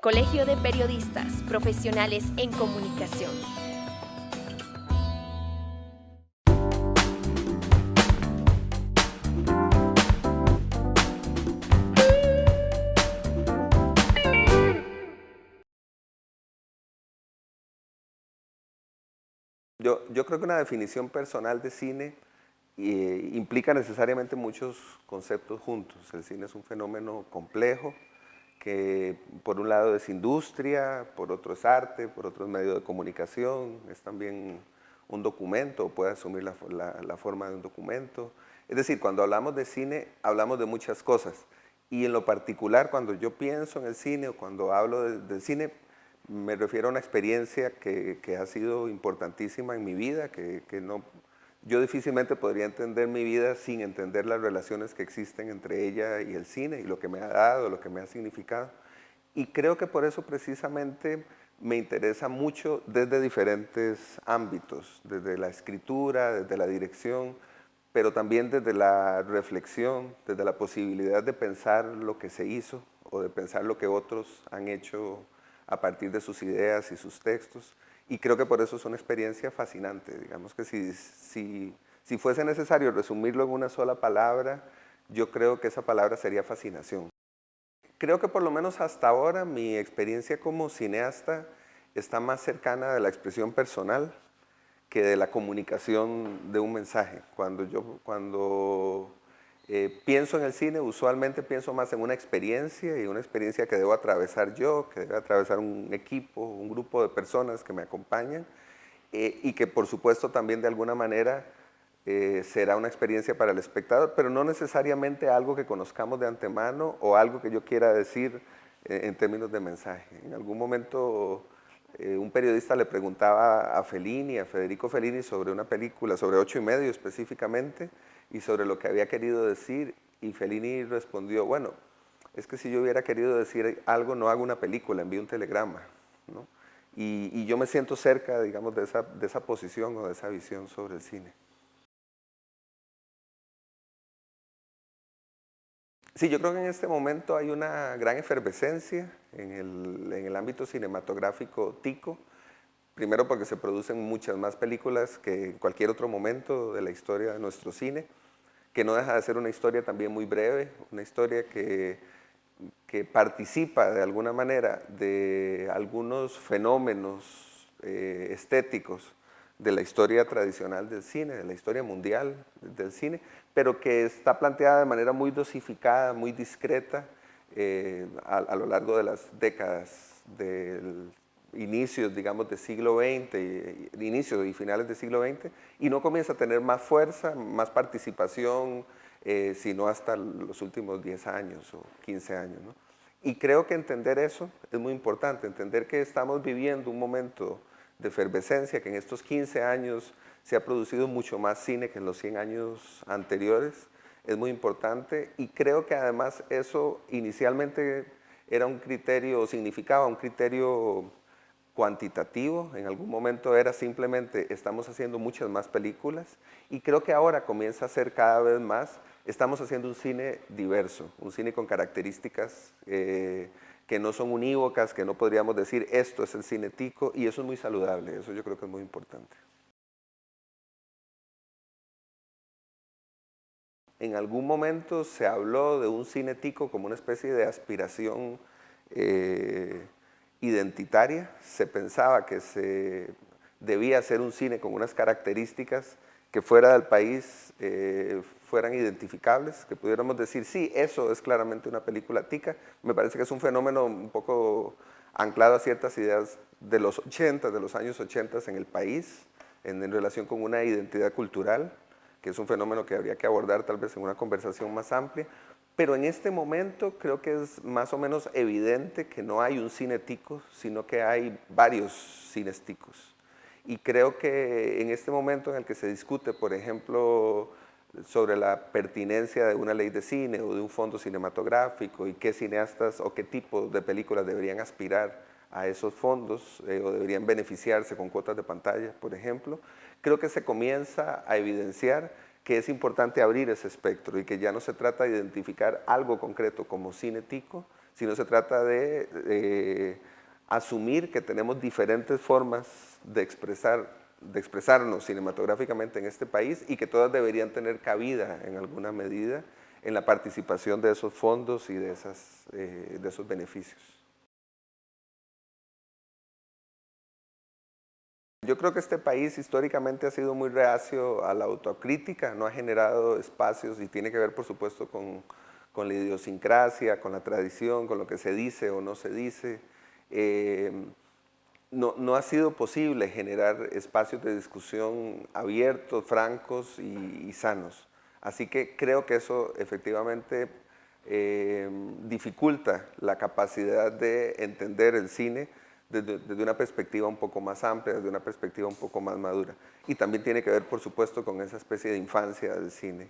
Colegio de Periodistas Profesionales en Comunicación. Yo creo que una definición personal de cine implica necesariamente muchos conceptos juntos. El cine es un fenómeno complejo que por un lado es industria, por otro es arte, por otro es medio de comunicación, es también un documento, puede asumir la forma de un documento. Es decir, cuando hablamos de cine, hablamos de muchas cosas. Y en lo particular, cuando yo pienso en el cine o cuando hablo del cine, me refiero a una experiencia que ha sido importantísima en mi vida, yo difícilmente podría entender mi vida sin entender las relaciones que existen entre ella y el cine y lo que me ha dado, lo que me ha significado. Y creo que por eso precisamente me interesa mucho desde diferentes ámbitos, desde la escritura, desde la dirección, pero también desde la reflexión, desde la posibilidad de pensar lo que se hizo o de pensar lo que otros han hecho a partir de sus ideas y sus textos. Y creo que por eso es una experiencia fascinante. Digamos que si fuese necesario resumirlo en una sola palabra, yo creo que esa palabra sería fascinación. Creo que por lo menos hasta ahora mi experiencia como cineasta está más cercana de la expresión personal que de la comunicación de un mensaje. Cuando pienso en el cine, usualmente pienso más en una experiencia y una experiencia que debo atravesar yo, que debe atravesar un equipo, un grupo de personas que me acompañan y que por supuesto también de alguna manera será una experiencia para el espectador, pero no necesariamente algo que conozcamos de antemano o algo que yo quiera decir en términos de mensaje. En algún momento un periodista le preguntaba a Fellini, a Federico Fellini, sobre una película, sobre 8 y medio específicamente, y sobre lo que había querido decir, y Fellini respondió, bueno, es que si yo hubiera querido decir algo, no hago una película, envío un telegrama, ¿no? Y yo me siento cerca, digamos, de esa posición o de esa visión sobre el cine. Sí, yo creo que en este momento hay una gran efervescencia en el ámbito cinematográfico tico. Primero porque se producen muchas más películas que en cualquier otro momento de la historia de nuestro cine, que no deja de ser una historia también muy breve, una historia que participa de alguna manera de algunos fenómenos estéticos de la historia tradicional del cine, de la historia mundial del cine, pero que está planteada de manera muy dosificada, muy discreta a lo largo de las décadas del inicios, digamos, del siglo XX, inicios y finales del siglo XX, y no comienza a tener más fuerza, más participación, sino hasta los últimos 10 años o 15 años, ¿no? Y creo que entender eso es muy importante, entender que estamos viviendo un momento de efervescencia, que en estos 15 años se ha producido mucho más cine que en los 100 años anteriores, es muy importante, y creo que además eso inicialmente era un criterio, o significaba un criterio cuantitativo, en algún momento era simplemente estamos haciendo muchas más películas, y creo que ahora comienza a ser cada vez más, estamos haciendo un cine diverso, un cine con características que no son unívocas, que no podríamos decir esto es el cine tico, y eso es muy saludable, eso yo creo que es muy importante. En algún momento se habló de un cine tico como una especie de aspiración eh, identitaria. Se pensaba que se debía hacer un cine con unas características que fuera del país fueran identificables, que pudiéramos decir, sí, eso es claramente una película tica. Me parece que es un fenómeno un poco anclado a ciertas ideas de los 80, de los años 80 en el país, en relación con una identidad cultural, que es un fenómeno que habría que abordar tal vez en una conversación más amplia, pero en este momento creo que es más o menos evidente que no hay un cine tico, sino que hay varios cines ticos. Y creo que en este momento en el que se discute, por ejemplo, sobre la pertinencia de una ley de cine o de un fondo cinematográfico y qué cineastas o qué tipo de películas deberían aspirar a esos fondos o deberían beneficiarse con cuotas de pantalla, por ejemplo, creo que se comienza a evidenciar que es importante abrir ese espectro y que ya no se trata de identificar algo concreto como cine tico, sino se trata de asumir que tenemos diferentes formas de expresarnos cinematográficamente en este país y que todas deberían tener cabida en alguna medida en la participación de esos fondos y de esos beneficios. Yo creo que este país históricamente ha sido muy reacio a la autocrítica, no ha generado espacios y tiene que ver por supuesto con la idiosincrasia, con la tradición, con lo que se dice o no se dice. No ha sido posible generar espacios de discusión abiertos, francos y sanos. Así que creo que eso efectivamente dificulta la capacidad de entender el cine desde una perspectiva un poco más amplia, desde una perspectiva un poco más madura. Y también tiene que ver, por supuesto, con esa especie de infancia del cine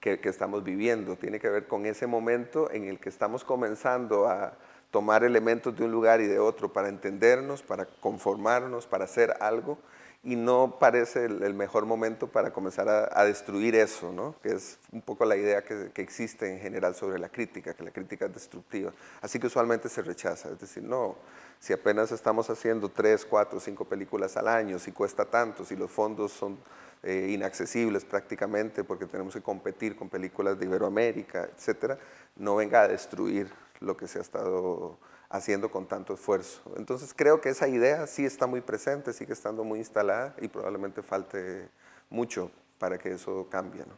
que estamos viviendo. Tiene que ver con ese momento en el que estamos comenzando a tomar elementos de un lugar y de otro para entendernos, para conformarnos, para hacer algo, y no parece el mejor momento para comenzar a destruir eso, ¿no? Que es un poco la idea que existe en general sobre la crítica, que la crítica es destructiva. Así que usualmente se rechaza, es decir, no, si apenas estamos haciendo 3, 4, 5 películas al año, si cuesta tanto, si los fondos son inaccesibles prácticamente porque tenemos que competir con películas de Iberoamérica, etcétera, no venga a destruir lo que se ha estado haciendo con tanto esfuerzo. Entonces creo que esa idea sí está muy presente, sigue estando muy instalada y probablemente falte mucho para que eso cambie, ¿no?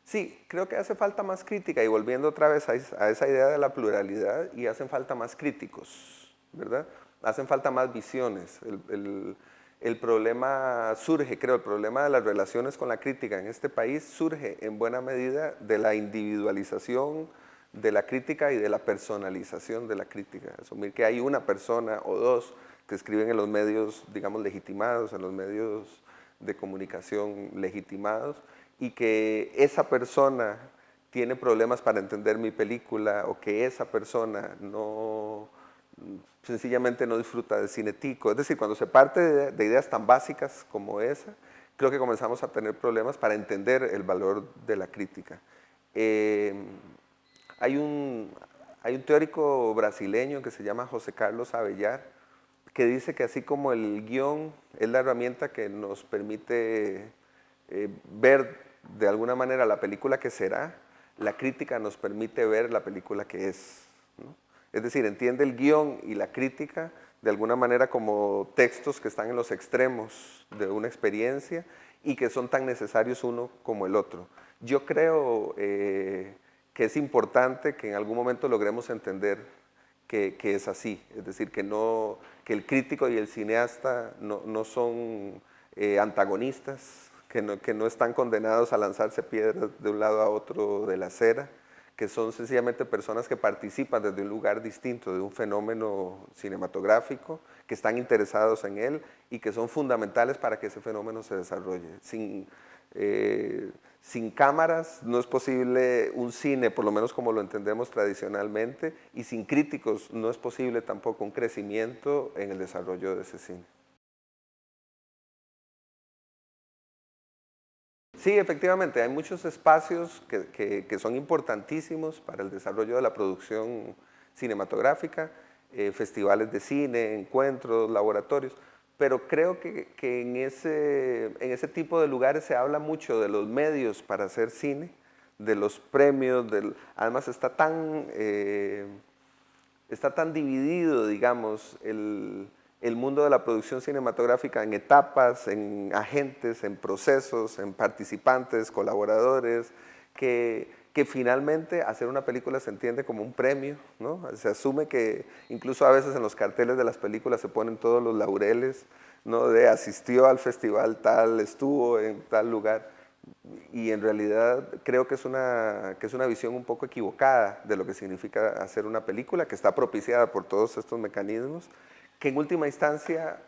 Sí, creo que hace falta más crítica y volviendo otra vez a esa idea de la pluralidad, y hacen falta más críticos, ¿verdad? Hacen falta más visiones. El problema surge, creo, el problema de las relaciones con la crítica en este país surge en buena medida de la individualización de la crítica y de la personalización de la crítica. Asumir que hay una persona o dos que escriben en los medios, digamos, legitimados, en los medios de comunicación legitimados, y que esa persona tiene problemas para entender mi película o que esa persona sencillamente no disfruta del cine tico. Es decir, cuando se parte de ideas tan básicas como esa, creo que comenzamos a tener problemas para entender el valor de la crítica. Hay un teórico brasileño que se llama José Carlos Abellar, que dice que así como el guión es la herramienta que nos permite ver de alguna manera la película que será, la crítica nos permite ver la película que es, ¿no? Es decir, entiende el guión y la crítica de alguna manera como textos que están en los extremos de una experiencia y que son tan necesarios uno como el otro. Yo creo que es importante que en algún momento logremos entender que es así, es decir, que el crítico y el cineasta no son antagonistas, que no están condenados a lanzarse piedras de un lado a otro de la acera, que son sencillamente personas que participan desde un lugar distinto de un fenómeno cinematográfico, que están interesados en él y que son fundamentales para que ese fenómeno se desarrolle. Sin cámaras no es posible un cine, por lo menos como lo entendemos tradicionalmente, y sin críticos no es posible tampoco un crecimiento en el desarrollo de ese cine. Sí, efectivamente, hay muchos espacios que son importantísimos para el desarrollo de la producción cinematográfica, festivales de cine, encuentros, laboratorios, pero creo que en ese tipo de lugares se habla mucho de los medios para hacer cine, de los premios, además está tan dividido, digamos, el mundo de la producción cinematográfica en etapas, en agentes, en procesos, en participantes, colaboradores, que finalmente hacer una película se entiende como un premio, ¿no? Se asume que incluso a veces en los carteles de las películas se ponen todos los laureles, ¿no? De asistió al festival tal, estuvo en tal lugar, y en realidad creo que es una visión un poco equivocada de lo que significa hacer una película, que está propiciada por todos estos mecanismos, que en última instancia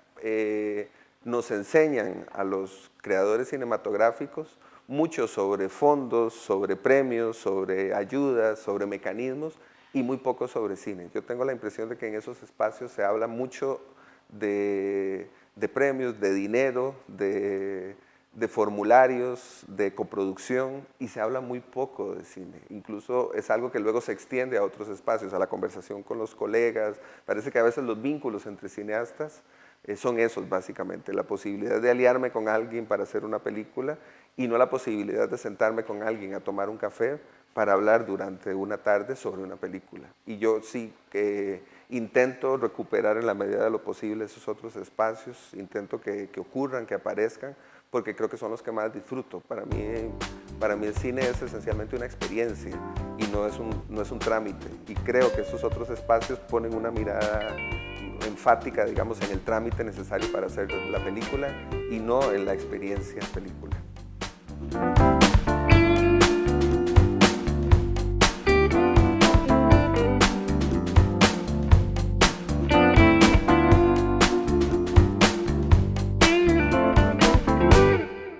nos enseñan a los creadores cinematográficos mucho sobre fondos, sobre premios, sobre ayudas, sobre mecanismos y muy poco sobre cine. Yo tengo la impresión de que en esos espacios se habla mucho de premios, de dinero, de formularios, de coproducción, y se habla muy poco de cine. Incluso es algo que luego se extiende a otros espacios, a la conversación con los colegas. Parece que a veces los vínculos entre cineastas son esos básicamente, la posibilidad de aliarme con alguien para hacer una película y no la posibilidad de sentarme con alguien a tomar un café para hablar durante una tarde sobre una película. Y yo sí que intento recuperar en la medida de lo posible esos otros espacios, intento que ocurran, que aparezcan, porque creo que son los que más disfruto. Para mí el cine es esencialmente una experiencia y no es un trámite. Y creo que esos otros espacios ponen una mirada enfática, digamos, en el trámite necesario para hacer la película y no en la experiencia película.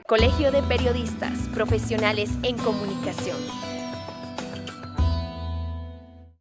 Colegio de Periodistas Profesionales en Comunicación.